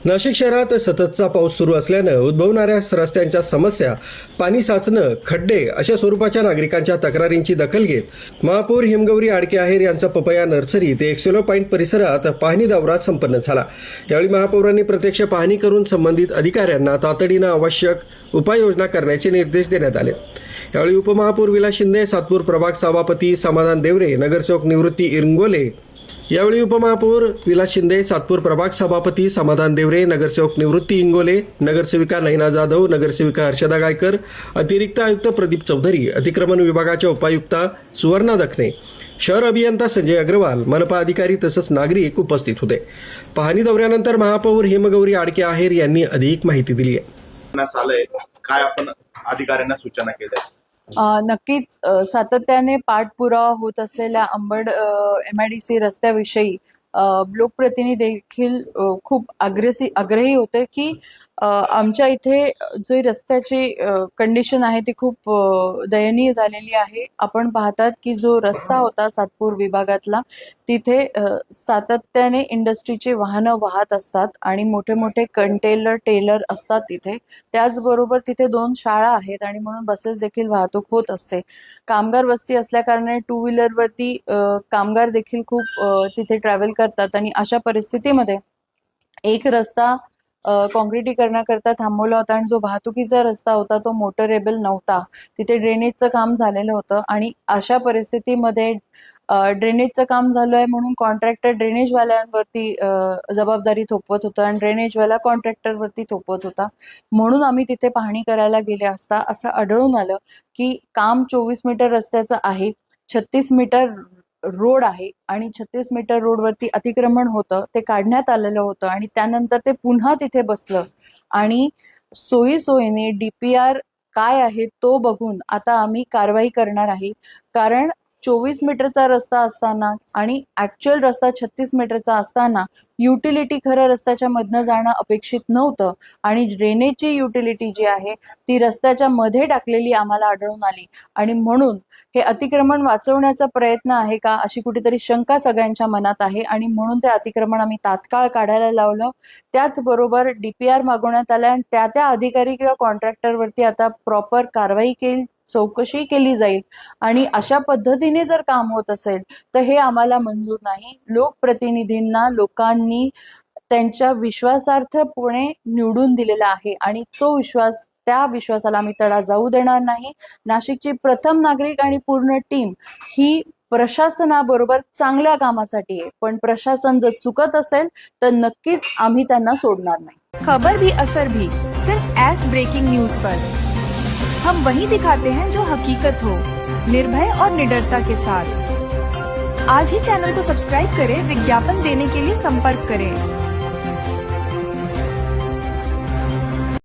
नाशिक शहरात सततचा पाऊस सुरू असल्यानं उद्भवणाऱ्या रस्त्यांच्या समस्या, पाणी साचणं, खड्डे अशा स्वरूपाच्या नागरिकांच्या तक्रारींची दखल घेत महापौर हिमगौरी आडके आहेर यांचा पपया नर्सरी ते एक्सेलो पॉइंट परिसरात पाहणी दौरा संपन्न झाला। यावेळी महापौरांनी प्रत्यक्ष पाहणी करून संबंधित अधिकाऱ्यांना तातडीनं आवश्यक उपाययोजना करण्याचे निर्देश देण्यात आले। यावेळी उपमहापौर विलास शिंदे, सातपूर प्रभाग सभापती समाधान देवरे, नगरसेवक निवृत्ती इंगोले, यावेळी उपमहापौर विलास शिंदे, सातपूर प्रभाग सभापती समाधान देवरे, नगरसेवक निवृत्ती इंगोले, नगरसेविका नैना जाधव, नगरसेविका हर्षदा गायकर, अतिरिक्त आयुक्त प्रदीप चौधरी, अतिक्रमण विभागाच्या उपायुक्ता सुवर्णा दखने, शहर अभियंता संजय अग्रवाल, मनपा अधिकारी तसंच नागरिक उपस्थित होते। पाहणी दौऱ्यानंतर महापौर हिमगौरी आडके आहेर यांनी अधिक माहिती दिली आहे। काय आपण अधिकाऱ्यांना सूचना केल्या? नक्कीच सातत्याने पाठपुरावा होत असलेल्या अंबड MIDC रस्त्याविषयी लोकप्रतिनिधी देखील खूप आग्रही होते की आमच्या इथे जी रस्त्याची कंडिशन आहे ती खूप दयनीय झालेली आहे। आपण पाहतात की जो रस्ता होता सातपूर विभागातला, तिथे सातत्याने इंडस्ट्रीची वाहनं वाहत असतात आणि मोठे मोठे टेलर असतात तिथे। त्याचबरोबर तिथे 2 शाळा आहेत आणि म्हणून बसेस देखील वाहतूक होत असते। कामगार वस्ती असल्याकारणाने 2 व्हीलरवरती कामगार देखील खूप तिथे ट्रॅव्हल करतात आणि अशा परिस्थितीमध्ये एक रस्ता काँक्रिटीकरणाकरता थांबवला होता आणि जो वाहतुकीचा रस्ता होता तो मोटरेबल नव्हता। तिथे ड्रेनेजचं काम झालेलं होतं आणि अशा परिस्थितीमध्ये ड्रेनेजचं काम झालं आहे म्हणून कॉन्ट्रॅक्टर ड्रेनेजवाल्यांवरती जबाबदारी थोपवत होता आणि ड्रेनेजवाला कॉन्ट्रॅक्टरवरती थोपवत होता। म्हणून आम्ही तिथे पाहणी करायला गेले असता असं आढळून आलं की काम 24 मीटर रस्त्याचं आहे, 36 मीटर रोड आहे आणि 36 मीटर रोडवरती अतिक्रमण होतं, ते काढण्यात आलेलं होतं आणि त्यानंतर ते पुन्हा तिथे बसलं आणि सोयीने DPR काय आहे तो बघून आता आम्ही कारवाई करणार आहे। कारण 24 मीटरचा रस्ता असताना आणि ऍक्च्युअल रस्ता 36 मीटरचा असताना युटिलिटी खरं रस्त्याच्या मधनं जाणं अपेक्षित नव्हतं आणि ड्रेनेजची युटिलिटी जी आहे ती रस्त्याच्या मध्ये टाकलेली आम्हाला आढळून आली आणि म्हणून हे अतिक्रमण वाचवण्याचा प्रयत्न आहे का अशी कुठेतरी शंका सगळ्यांच्या मनात आहे आणि म्हणून ते अतिक्रमण आम्ही तात्काळ काढायला लावलं। त्याचबरोबर DPR मागवण्यात आल्या आणि त्या अधिकारी किंवा कॉन्ट्रॅक्टरवरती आता प्रॉपर कारवाई केली, चौकशी केली जाईल आणि अशा पद्धतीने जर काम होत असेल तर हे आम्हाला मंजूर नाही। लोकप्रतिनिधींना लोकांनी त्यांच्या विश्वासार्थपणे निवडून दिलेला आहे आणि त्या विश्वासाला आम्ही तडा जाऊ देणार नाही। नाशिकची प्रथम नागरिक आणि पूर्ण टीम ही प्रशासनाबरोबर चांगल्या कामासाठी आहे, पण प्रशासन जर चुकत असेल तर नक्कीच आम्ही त्यांना सोडणार नाही। खबर भी असर भी सिर्फ एस ब्रेकिंग न्यूज पर हम वही दिखाते हैं जो हकीकत हो, निर्भय और निडरता के साथ। आज ही चैनल को सब्सक्राइब करें, विज्ञापन देने के लिए संपर्क करें।